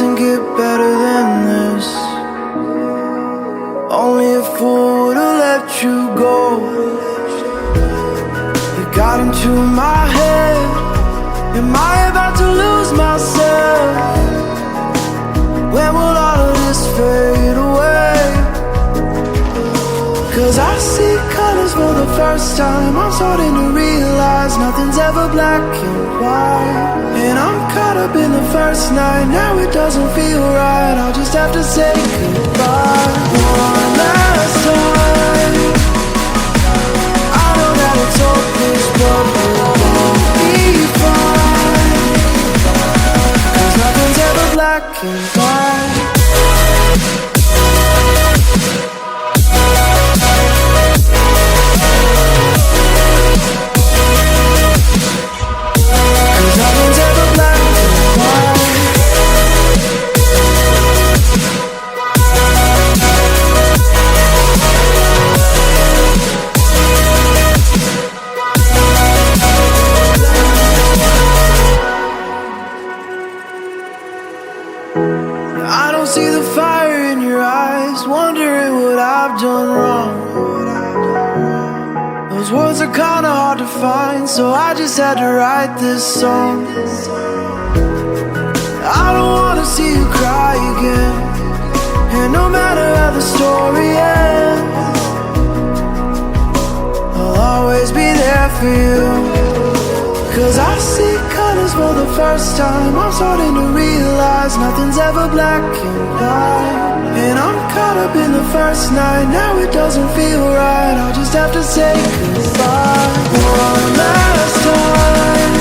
doesn't get better than this. Only a fool would've let you go. You got into my head. Am I about to lose myself? When will all of this fade away? Cause I see colors for the first time. I'm starting to realize nothing's ever black and white. And I'm caught up in the first night. Now it doesn't feel right. I'll just have to say goodbye one last time. I know that it's hopeless, but we'll both be fine. Cause nothing's ever black and white. I don't see the fire in your eyes, wondering what I've done wrong. Those words are kinda hard to find, so I just had to write this song. I don't wanna see you cry again, and no matter how the story ends, I'll always be there for you. Cause I see colors for the first time. I'm starting to realize nothing's ever black and white. And I'm caught up in the first night. Now it doesn't feel right. I'll just have to say goodbye one last time.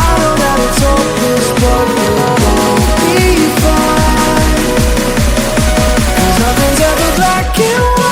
I know that it's hopeless, but we'll both be fine. Cause nothing's ever black and white.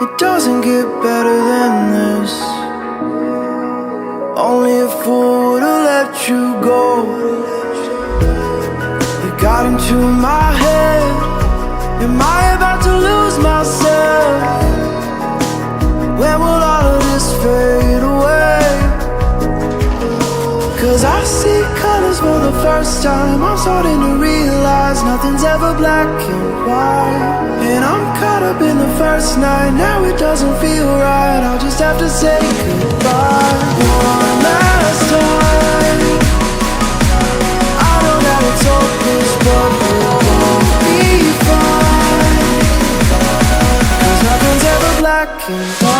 It doesn't get better than this. Only a fool would've let you go. You got into my head. Am I about to lose myself? When will all of this fade away? 'Cause I see colors for the first time. I'm starting to realize nothing's ever black and white. And I'm caught up in the first night. Now it doesn't feel right. I'll just have to say goodbye one last time. I know that it's hopeless, but we'll both be fine. 'Cause nothing's ever black and white.